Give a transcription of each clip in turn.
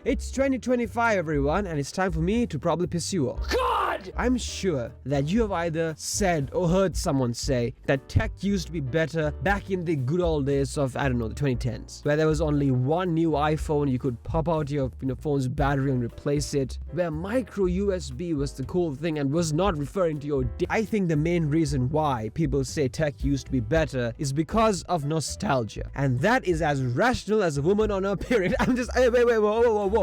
It's 2025, everyone, and it's time for me to probably piss you off. God! I'm sure that you have either said or heard someone say that tech used to be better back in the good old days of, I don't know, the 2010s, where there was only one new iPhone, you could pop out your phone's battery and replace it, where micro USB was the cool thing and was not referring to your I think the main reason why people say tech used to be better is because of nostalgia. And that is as rational as a woman on her period. I'm just, wait, whoa.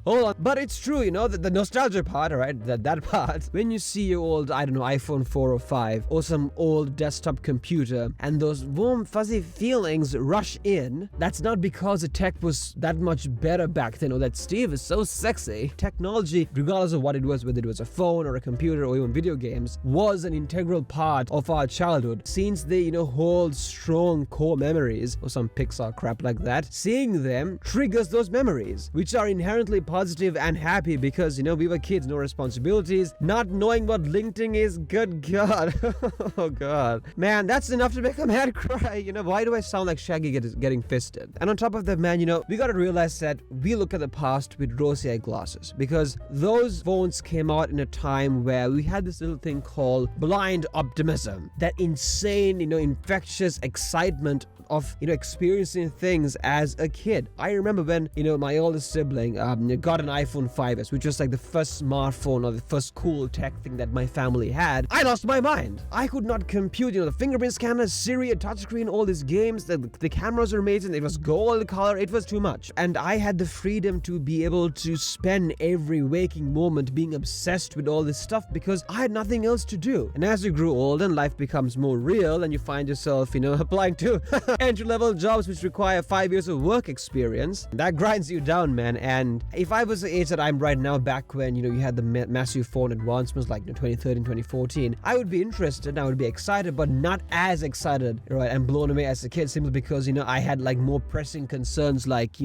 Hold on. But it's true, the nostalgia part, alright, that part. When you see your old, I don't know, iPhone 4 or 5 or some old desktop computer and those warm, fuzzy feelings rush in, that's not because the tech was that much better back then or that Steve is so sexy. Technology, regardless of what it was, whether it was a phone or a computer or even video games, was an integral part of our childhood. Since they, hold strong core memories or some Pixar crap like that, seeing them triggers those memories, which are inherently positive and happy because, we were kids, no responsibilities, not knowing what LinkedIn is. Good God. Oh God. Man, that's enough to make a man cry. Why do I sound like Shaggy getting fisted? And on top of that, man, we gotta realize that we look at the past with rosy-eyed glasses because those phones came out in a time where we had this little thing called blind optimism, that insane, infectious excitement of, experiencing things as a kid. I remember when, my oldest sibling got an iPhone 5s, which was like the first smartphone or the first cool tech thing that my family had. I lost my mind. I could not compute, the fingerprint scanner, Siri, a touchscreen, all these games, the cameras are amazing, it was gold color, it was too much. And I had the freedom to be able to spend every waking moment being obsessed with all this stuff because I had nothing else to do. And as you grew old and life becomes more real and you find yourself, applying to entry-level jobs which require 5 years of work experience, that grinds you down, man. And if I was the age that I'm right now, back when, you had the massive phone advancements like 2013, 2014, I would be interested, I would be excited, but not as excited, right, and blown away as a kid simply because, I had like more pressing concerns like,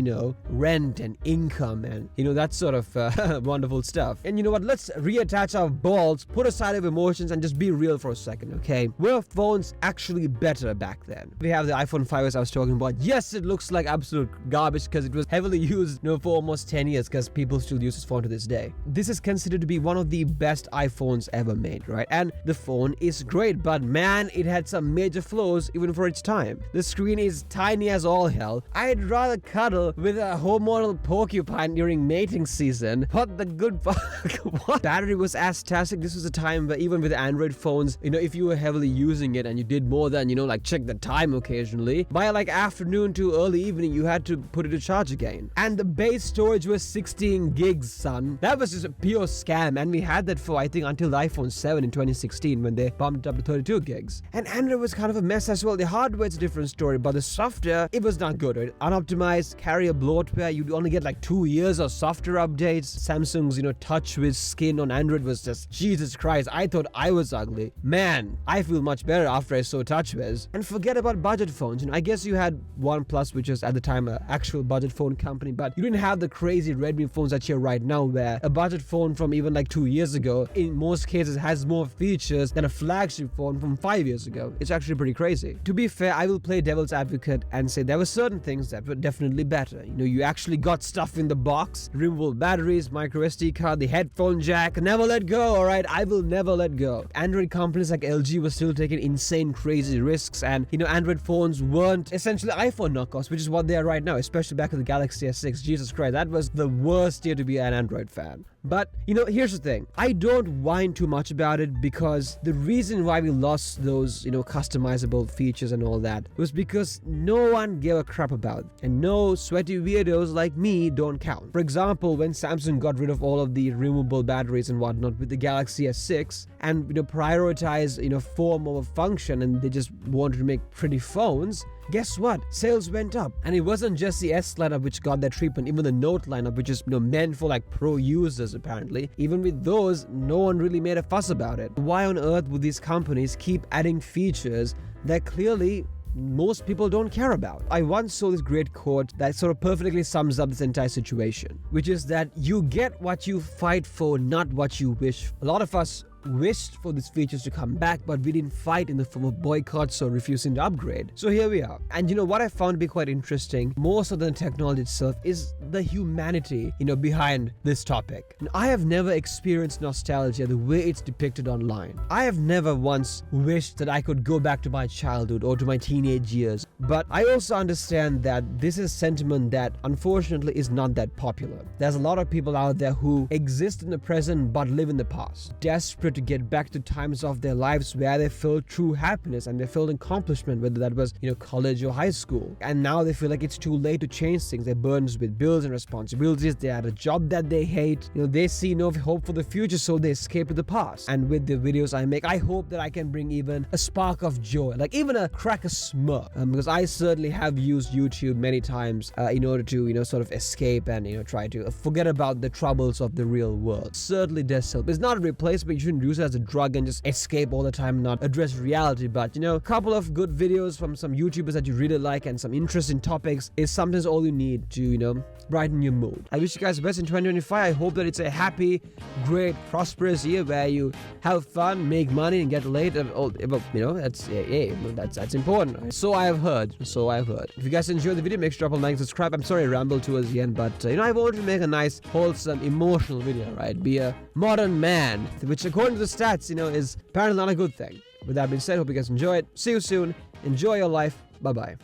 rent and income and, that sort of wonderful stuff. And you know what, let's reattach our balls, put aside our emotions and just be real for a second, okay? Were phones actually better back then? We have the iPhone 5 as I was talking about. Yes, it looks like absolute garbage because it was heavily used, for almost 10 years because people still use this phone to this day. This is considered to be one of the best iPhones ever made, right? And the phone is great, but man, it had some major flaws even for its time. The screen is tiny as all hell. I'd rather cuddle with a hormonal porcupine during mating season. What the good what? Battery was fantastic. This was a time where even with Android phones, if you were heavily using it and you did more than, like check the time occasionally, by like afternoon to early evening, you had to put it to charge again. And the base storage was 16 gigs, son. That was just a pure scam. And we had that for, I think, until the iPhone 7 in 2016 when they bumped it up to 32 gigs. And Android was kind of a mess as well. The hardware's a different story, but the software, it was not good. Right? Unoptimized, carrier bloatware, you'd only get like 2 years of software updates. Samsung's, touch with skin on Android was just, Jesus Christ, I thought I was ugly. Man, I feel much better after I saw TouchWiz. And forget about budget phones. I guess you had OnePlus, which was at the time an actual budget phone company, but you didn't have the crazy Redmi phones that you have right now, where a budget phone from even like 2 years ago, in most cases, has more features than a flagship phone from 5 years ago. It's actually pretty crazy. To be fair, I will play devil's advocate and say there were certain things that were definitely better. You actually got stuff in the box, removable batteries, micro SD card, the headphone jack. Never let go, alright? I will never let go. Android companies like LG were still taking insane, crazy risks, and Android phones weren't essentially iPhone knockoffs, which is what they are right now, especially back in the Galaxy S6. Jesus Christ, that was the worst year to be an Android fan. But, here's the thing. I don't whine too much about it because the reason why we lost those, customizable features and all that was because no one gave a crap about it. And no sweaty weirdos like me don't count. For example, when Samsung got rid of all of the removable batteries and whatnot with the Galaxy S6 and, prioritized, form over function, and they just wanted to make pretty phones, guess what? Sales went up. And it wasn't just the S lineup which got that treatment, even the Note lineup, which is meant for like pro users apparently. Even with those, no one really made a fuss about it. Why on earth would these companies keep adding features that clearly most people don't care about? I once saw this great quote that sort of perfectly sums up this entire situation, which is that you get what you fight for, not what you wish. A lot of us wished for these features to come back, but we didn't fight in the form of boycotts or refusing to upgrade. So here we are. And what I found to be quite interesting, more so than the technology itself, is the humanity, behind this topic. And I have never experienced nostalgia the way it's depicted online. I have never once wished that I could go back to my childhood or to my teenage years. But I also understand that this is sentiment that unfortunately is not that popular. There's a lot of people out there who exist in the present but live in the past, desperate to get back to times of their lives where they felt true happiness and they felt accomplishment, whether that was college or high school. And now they feel like it's too late to change things. They're burdened with bills and responsibilities. They had a job that they hate. They see no hope for the future, so they escape to the past. And with the videos I make, I hope that I can bring even a spark of joy, like even a crack a smirk, because I certainly have used YouTube many times in order to sort of escape and try to forget about the troubles of the real world. Certainly does help. It's not a replacement. You shouldn't use it as a drug and just escape all the time and not address reality. But a couple of good videos from some YouTubers that you really like and some interesting topics is sometimes all you need to brighten your mood. I wish you guys the best in 2025. I hope that it's a happy, great, prosperous year where you have fun, make money, and get laid. That's important. So I have heard. If you guys enjoyed the video, make sure to drop a like, subscribe. I'm sorry I rambled towards the end, but I wanted to make a nice, wholesome, emotional video, right? Be a modern man, which according to the stats, is apparently not a good thing. With that being said, hope you guys enjoy it. See you soon. Enjoy your life. Bye-bye.